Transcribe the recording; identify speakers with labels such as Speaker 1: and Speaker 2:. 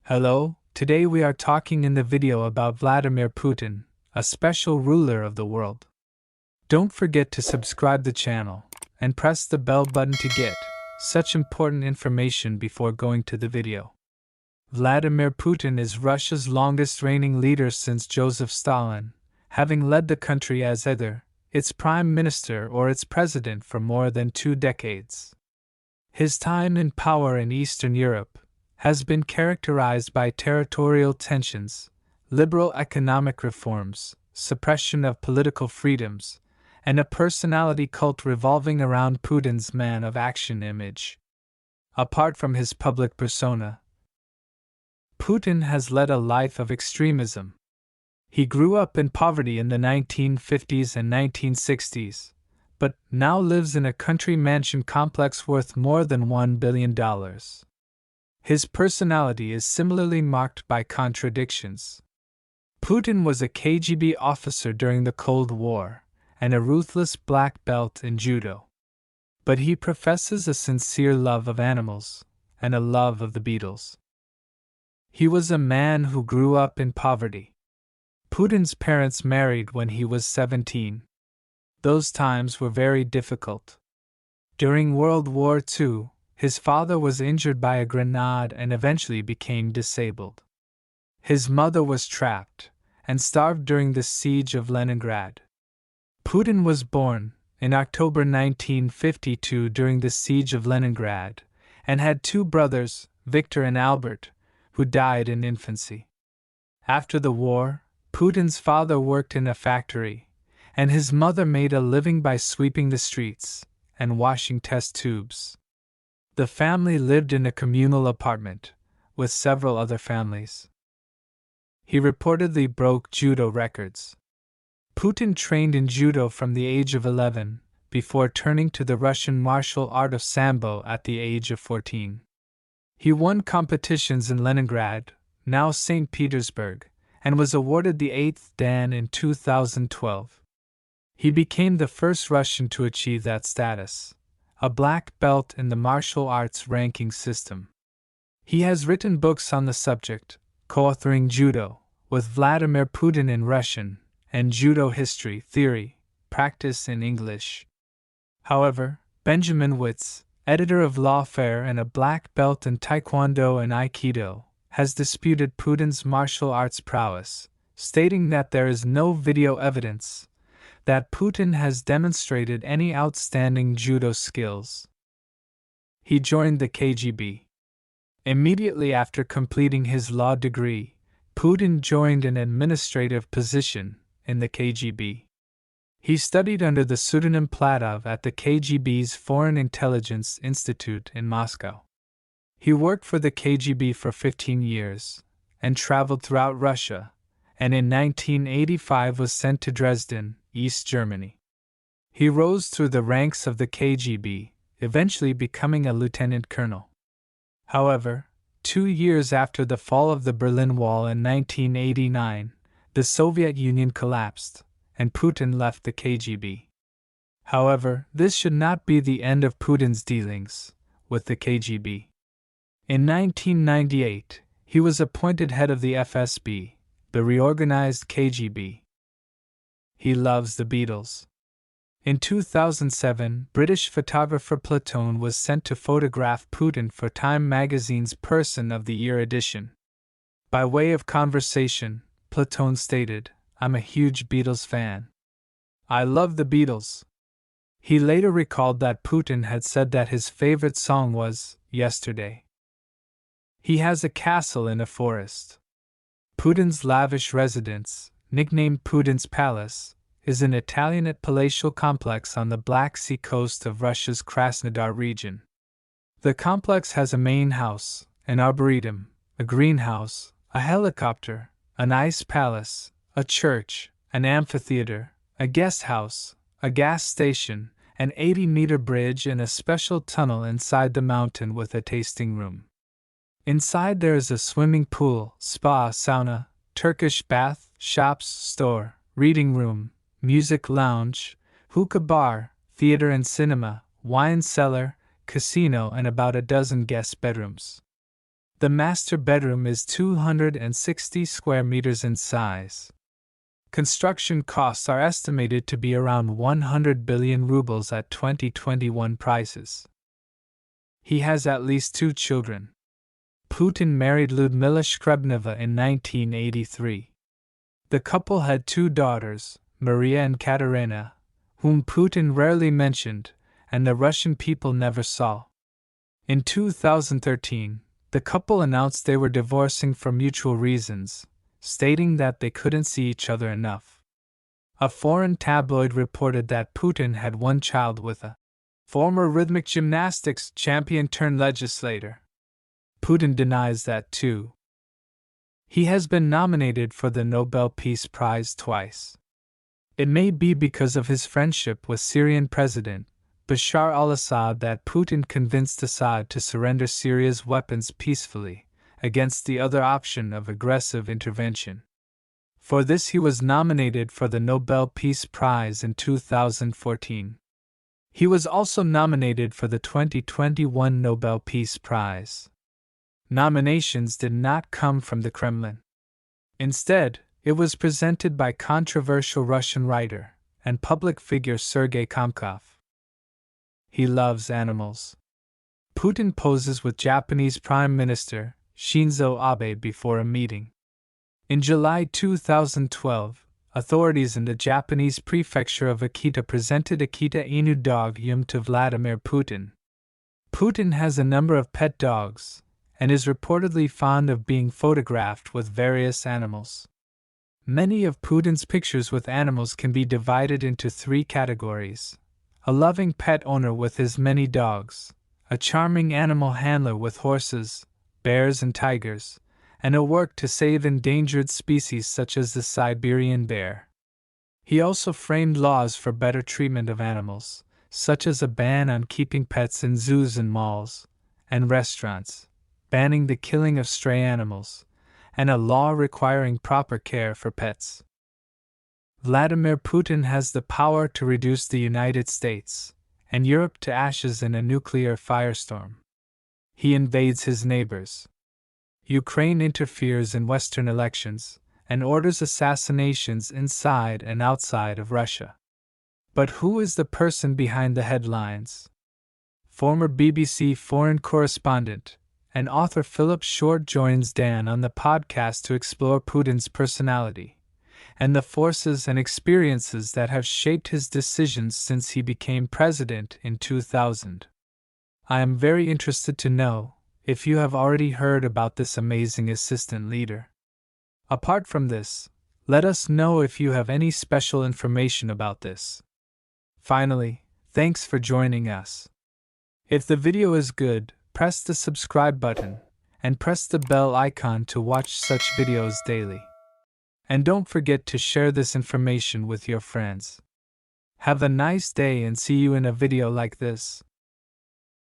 Speaker 1: Hello, today we are talking in the video about Vladimir Putin, a special ruler of the world. Don't forget to subscribe the channel and press the bell button to get such important information before going to the video. Vladimir Putin is Russia's longest reigning leader since Joseph Stalin, having led the country as either its prime minister or its president for more than 2 decades. His time in power in Eastern Europe has been characterized by territorial tensions, liberal economic reforms, suppression of political freedoms, and a personality cult revolving around Putin's man of action image. Apart from his public persona, Putin has led a life of extremism. He grew up in poverty in the 1950s and 1960s, but now lives in a country mansion complex worth more than $1 billion. His personality is similarly marked by contradictions. Putin was a KGB officer during the Cold War and a ruthless black belt in judo. But he professes a sincere love of animals and a love of the Beatles. He was a man who grew up in poverty. Putin's parents married when he was 17. Those times were very difficult. During World War II, his father was injured by a grenade and eventually became disabled. His mother was trapped and starved during the siege of Leningrad. Putin was born in October 1952 during the siege of Leningrad and had 2 brothers, Victor and Albert, who died in infancy. After the war, Putin's father worked in a factory, and his mother made a living by sweeping the streets and washing test tubes. The family lived in a communal apartment with several other families. He reportedly broke judo records. Putin trained in judo from the age of 11, before turning to the Russian martial art of sambo at the age of 14. He won competitions in Leningrad, now St. Petersburg, and was awarded the 8th Dan in 2012. He became the first Russian to achieve that status, a black belt in the martial arts ranking system. He has written books on the subject, co-authoring Judo with Vladimir Putin in Russian and Judo History, Theory, Practice in English. However, Benjamin Witz, editor of Lawfare and a black belt in Taekwondo and Aikido, has disputed Putin's martial arts prowess, stating that there is no video evidence that Putin has demonstrated any outstanding judo skills. He joined the KGB. Immediately after completing his law degree, Putin joined an administrative position in the KGB. He studied under the pseudonym Platov at the KGB's Foreign Intelligence Institute in Moscow. He worked for the KGB for 15 years and traveled throughout Russia, and in 1985 was sent to Dresden, East Germany. He rose through the ranks of the KGB, eventually becoming a lieutenant colonel. However, 2 years after the fall of the Berlin Wall in 1989, the Soviet Union collapsed, and Putin left the KGB. However, this should not be the end of Putin's dealings with the KGB. In 1998, he was appointed head of the FSB, the reorganized KGB. He loves the Beatles. In 2007, British photographer Platon was sent to photograph Putin for Time magazine's Person of the Year edition. By way of conversation, Platon stated, "I'm a huge Beatles fan. I love the Beatles." He later recalled that Putin had said that his favorite song was Yesterday. He has a castle in a forest. Putin's lavish residence, nicknamed Putin's Palace, is an Italianate palatial complex on the Black Sea coast of Russia's Krasnodar region. The complex has a main house, an arboretum, a greenhouse, a helicopter, an ice palace, a church, an amphitheater, a guest house, a gas station, an 80-meter bridge and a special tunnel inside the mountain with a tasting room. Inside there is a swimming pool, spa, sauna, Turkish bath, shops, store, reading room, music lounge, hookah bar, theater and cinema, wine cellar, casino, and about a dozen guest bedrooms. The master bedroom is 260 square meters in size. Construction costs are estimated to be around 100 billion rubles at 2021 prices. He has at least 2 children. Putin married Lyudmila Shkrebneva in 1983. The couple had 2 daughters, Maria and Katerina, whom Putin rarely mentioned and the Russian people never saw. In 2013, the couple announced they were divorcing for mutual reasons, stating that they couldn't see each other enough. A foreign tabloid reported that Putin had 1 child with a former rhythmic gymnastics champion turned legislator. Putin denies that too. He has been nominated for the Nobel Peace Prize twice. It may be because of his friendship with Syrian President Bashar al-Assad that Putin convinced Assad to surrender Syria's weapons peacefully, against the other option of aggressive intervention. For this he was nominated for the Nobel Peace Prize in 2014. He was also nominated for the 2021 Nobel Peace Prize. Nominations did not come from the Kremlin. Instead, it was presented by controversial Russian writer and public figure Sergei Komkov. He loves animals. Putin poses with Japanese Prime Minister Shinzo Abe before a meeting. In July 2012, authorities in the Japanese prefecture of Akita presented Akita Inu dog Yum to Vladimir Putin. Putin has a number of pet dogs and is reportedly fond of being photographed with various animals. Many of Putin's pictures with animals can be divided into 3 categories: a loving pet owner with his many dogs, a charming animal handler with horses, bears and tigers, and a work to save endangered species such as the Siberian bear. He also framed laws for better treatment of animals, such as a ban on keeping pets in zoos and malls and restaurants, banning the killing of stray animals, and a law requiring proper care for pets. Vladimir Putin has the power to reduce the United States and Europe to ashes in a nuclear firestorm. He invades his neighbors. Ukraine interferes in Western elections and orders assassinations inside and outside of Russia. But who is the person behind the headlines? Former BBC foreign correspondent and author Philip Short joins Dan on the podcast to explore Putin's personality and the forces and experiences that have shaped his decisions since he became president in 2000. I am very interested to know if you have already heard about this amazing assistant leader. Apart from this, let us know if you have any special information about this. Finally, thanks for joining us. If the video is good, press the subscribe button and press the bell icon to watch such videos daily. And don't forget to share this information with your friends. Have a nice day and see you in a video like this.